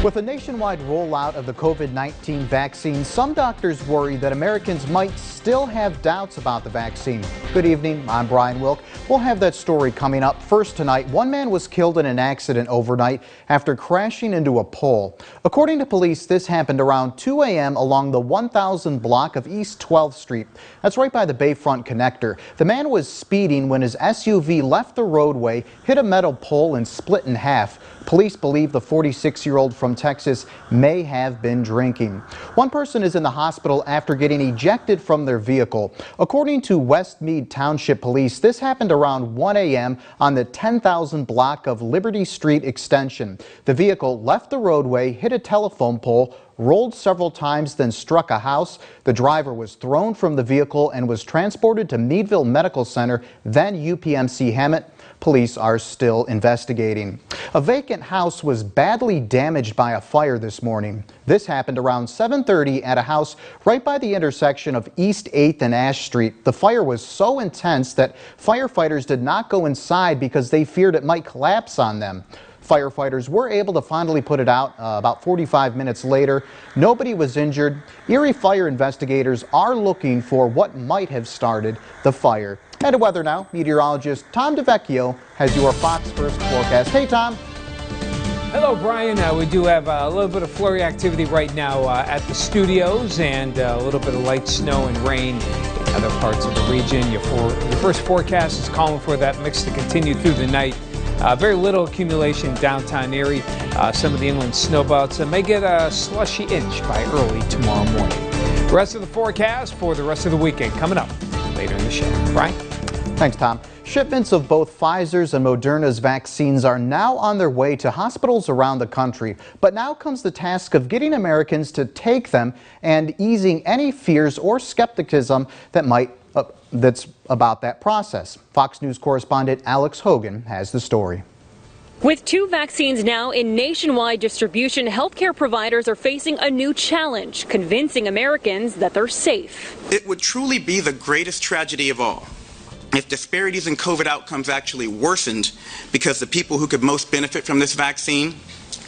With a nationwide rollout of the COVID-19 vaccine, some doctors worry that Americans might still have doubts about the vaccine. Good evening, I'm Brian Wilk. We'll have that story coming up. First tonight, one man was killed in an accident overnight after crashing into a pole. According to police, this happened around 2 a.m. along the 1000 block of East 12th Street. That's right by the Bayfront connector. The man was speeding when his SUV left the roadway, hit a metal pole, and split in half. Police believe the 46-year-old from Texas may have been drinking. One person is in the hospital after getting ejected from their vehicle. According to Westmead Township Police, this happened around 1 a.m. on the 10,000 block of Liberty Street Extension. The vehicle left the roadway, hit a telephone pole, rolled several times, then struck a house. The driver was thrown from the vehicle and was transported to Meadville Medical Center, then UPMC Hemet. Police are still investigating. A vacant house was badly damaged by a fire this morning. This happened around 7:30 at a house right by the intersection of East 8th and Ash Street. The fire was so intense that firefighters did not go inside because they feared it might collapse on them. Firefighters were able to finally put it out about 45 minutes later. Nobody was injured. Erie fire investigators are looking for what might have started the fire. And to weather now, meteorologist Tom DeVecchio has your Fox First forecast. Hey, Tom. Hello, Brian. We do have a little bit of flurry activity right now at the studios and a little bit of light snow and rain in other parts of the region. Your first forecast is calling for that mix to continue through the night. Very little accumulation downtown Erie. Some of the inland snowbelts may get a slushy inch by early tomorrow morning. The rest of the forecast for the rest of the weekend coming up later in the show. Brian? Thanks, Tom. Shipments of both Pfizer's and Moderna's vaccines are now on their way to hospitals around the country. But now comes the task of getting Americans to take them and easing any fears or skepticism that's about that process. Fox News correspondent Alex Hogan has the story. With 2 vaccines now in nationwide distribution, healthcare providers are facing a new challenge, convincing Americans that they're safe. It would truly be the greatest tragedy of all if disparities in COVID outcomes actually worsened because the people who could most benefit from this vaccine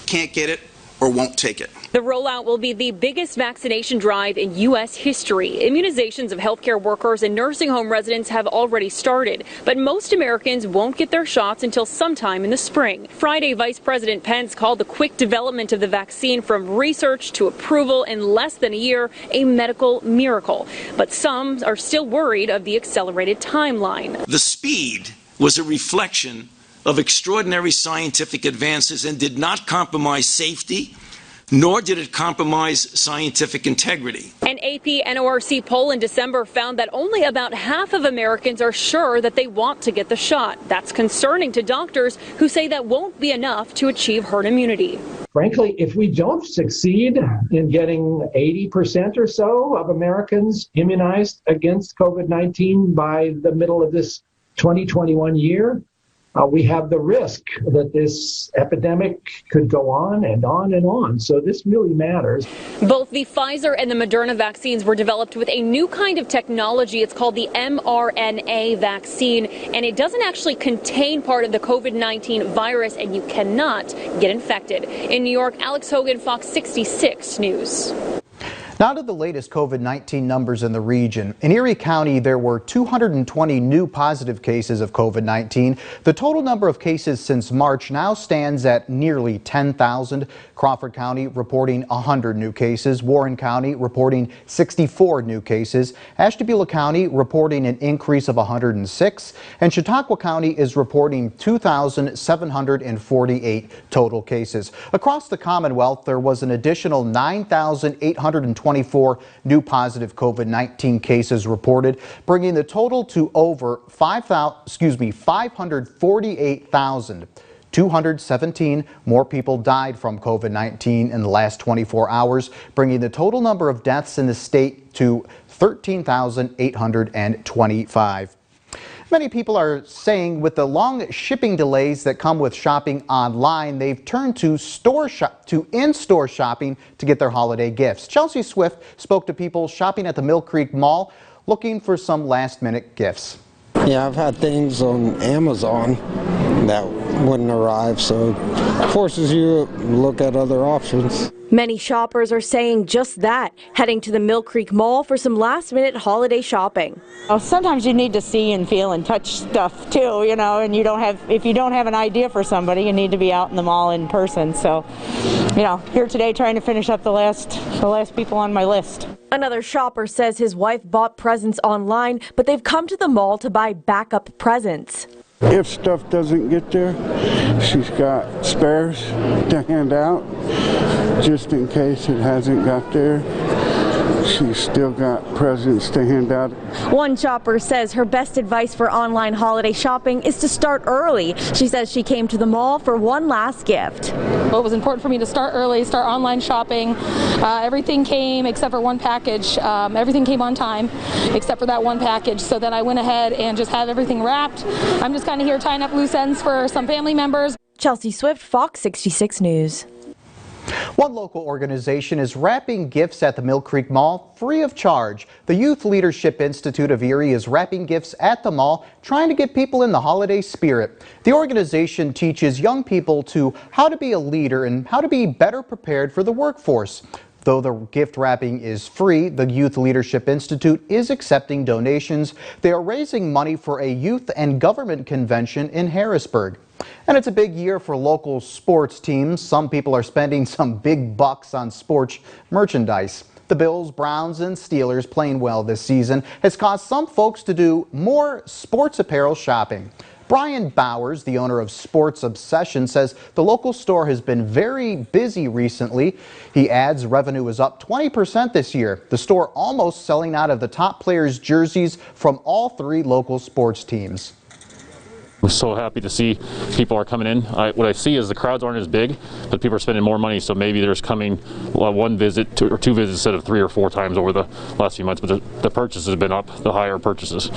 can't get it or won't take it. The rollout will be the biggest vaccination drive in U.S. history. Immunizations of healthcare workers and nursing home residents have already started, but most Americans won't get their shots until sometime in the spring. Friday, Vice President Pence called the quick development of the vaccine from research to approval in less than a year a medical miracle. But some are still worried of the accelerated timeline. The speed was a reflection of extraordinary scientific advances and did not compromise safety, nor did it compromise scientific integrity. An AP NORC poll in December found that only about half of Americans are sure that they want to get the shot. That's concerning to doctors who say that won't be enough to achieve herd immunity. Frankly, if we don't succeed in getting 80% or so of Americans immunized against COVID-19 by the middle of this 2021 year, we have the risk that this epidemic could go on and on and on. So this really matters. Both the Pfizer and the Moderna vaccines were developed with a new kind of technology. It's called the mRNA vaccine, and it doesn't actually contain part of the COVID-19 virus, and you cannot get infected. In New York, Alex Hogan, Fox 66 News. Now to the latest COVID-19 numbers in the region. In Erie County, there were 220 new positive cases of COVID-19. The total number of cases since March now stands at nearly 10,000. Crawford County reporting 100 new cases. Warren County reporting 64 new cases. Ashtabula County reporting an increase of 106. And Chautauqua County is reporting 2,748 total cases. Across the Commonwealth, there was an additional 9,824 new positive COVID-19 cases reported, bringing the total to over 548,000. 217 more people died from COVID-19 in the last 24 hours, bringing the total number of deaths in the state to 13,825. Many people are saying with the long shipping delays that come with shopping online, they've turned to in-store shopping to get their holiday gifts. Chelsea Swift spoke to people shopping at the Mill Creek Mall looking for some last-minute gifts. Yeah, I've had things on Amazon that wouldn't arrive, so it forces you to look at other options. Many shoppers are saying just that, heading to the Mill Creek Mall for some last-minute holiday shopping. Sometimes you need to see and feel and touch stuff too, you know, and if you don't have an idea for somebody, you need to be out in the mall in person. So, you know, here today trying to finish up the last people on my list. Another shopper says his wife bought presents online, but they've come to the mall to buy backup presents. If stuff doesn't get there, she's got spares to hand out just in case it hasn't got there. She's still got presents to hand out. One shopper says her best advice for online holiday shopping is to start early. She says she came to the mall for one last gift. Well, it was important for me to start early, start online shopping. Everything came except for one package. Everything came on time except for that one package. So then I went ahead and just had everything wrapped. I'm just kind of here tying up loose ends for some family members. Chelsea Swift, Fox 66 News. One local organization is wrapping gifts at the Mill Creek Mall free of charge. The Youth Leadership Institute of Erie is wrapping gifts at the mall, trying to get people in the holiday spirit. The organization teaches young people how to be a leader and how to be better prepared for the workforce. Though the gift wrapping is free, the Youth Leadership Institute is accepting donations. They are raising money for a youth and government convention in Harrisburg. And it's a big year for local sports teams. Some people are spending some big bucks on sports merchandise. The Bills, Browns, and Steelers playing well this season has caused some folks to do more sports apparel shopping. Brian Bowers, the owner of Sports Obsession, says the local store has been very busy recently. He adds revenue is up 20% this year. The store almost selling out of the top players' jerseys from all three local sports teams. I'm so happy to see people are coming in. What I see is the crowds aren't as big, but people are spending more money, so maybe there's coming one visit or two visits instead of 3 or 4 times over the last few months, but the purchases have been up, the higher purchases.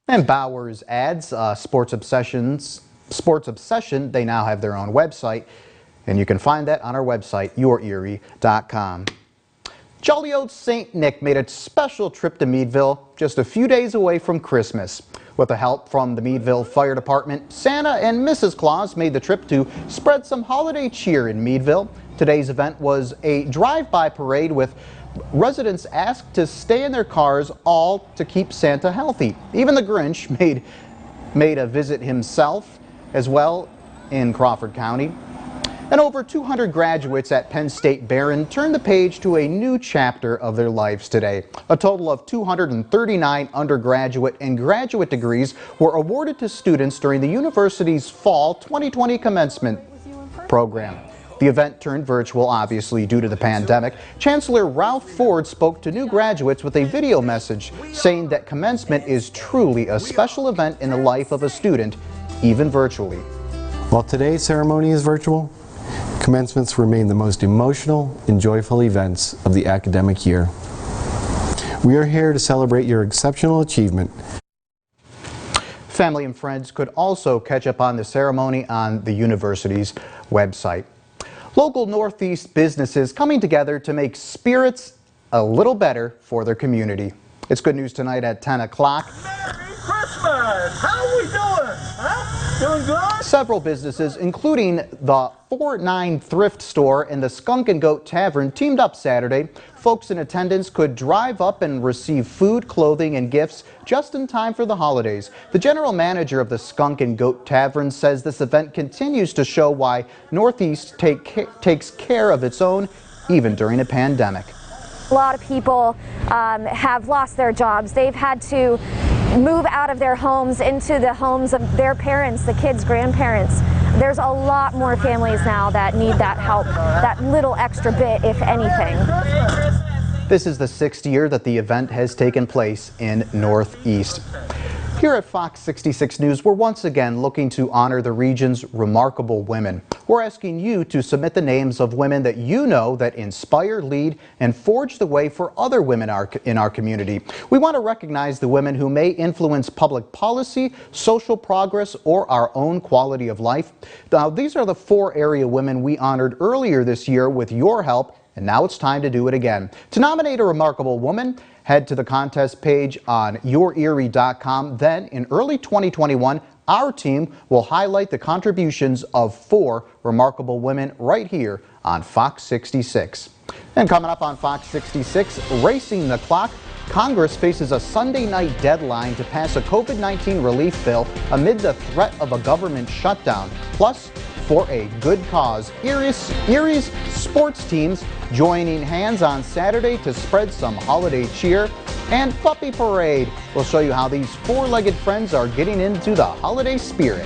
And Bowers adds Sports Obsession, they now have their own website, and you can find that on our website, yourerie.com. Jolly Old St. Nick made a special trip to Meadville just a few days away from Christmas. With the help from the Meadville Fire Department, Santa and Mrs. Claus made the trip to spread some holiday cheer in Meadville. Today's event was a drive-by parade with residents asked to stay in their cars, all to keep Santa healthy. Even the Grinch made a visit himself as well in Crawford County. And over 200 graduates at Penn State Barron turned the page to a new chapter of their lives today. A total of 239 undergraduate and graduate degrees were awarded to students during the university's fall 2020 commencement program. The event turned virtual, obviously, due to the pandemic. Chancellor Ralph Ford spoke to new graduates with a video message saying that commencement is truly a special event in the life of a student, even virtually. While today's ceremony is virtual, commencements remain the most emotional and joyful events of the academic year. We are here to celebrate your exceptional achievement. Family and friends could also catch up on the ceremony on the university's website. Local Northeast businesses coming together to make spirits a little better for their community. It's good news tonight at 10 o'clock. Merry Christmas! How are we doing? Huh? Doing good? Several businesses, including the 49 Thrift Store and the Skunk and Goat Tavern, teamed up Saturday. Folks in attendance could drive up and receive food, clothing, and gifts just in time for the holidays. The general manager of the Skunk and Goat Tavern says this event continues to show why Northeast takes care of its own, even during a pandemic. A lot of people have lost their jobs. They've had to move out of their homes into the homes of their parents, the kids' grandparents. There's a lot more families now that need that help, that little extra bit, if anything. This is the 6th year that the event has taken place in Northeast. Here at Fox 66 News, we're once again looking to honor the region's remarkable women. We're asking you to submit the names of women that you know that inspire, lead, and forge the way for other women in our community. We want to recognize the women who may influence public policy, social progress, or our own quality of life. Now, these are the 4 area women we honored earlier this year with your help, and now it's time to do it again. To nominate a remarkable woman, head to the contest page on yourerie.com. Then, in early 2021, our team will highlight the contributions of 4 remarkable women right here on Fox 66. And coming up on Fox 66, Racing the Clock, Congress faces a Sunday night deadline to pass a COVID-19 relief bill amid the threat of a government shutdown. Plus, for a good cause, Erie's sports teams joining hands on Saturday to spread some holiday cheer. And Puppy Parade will show you how these 4-legged friends are getting into the holiday spirit.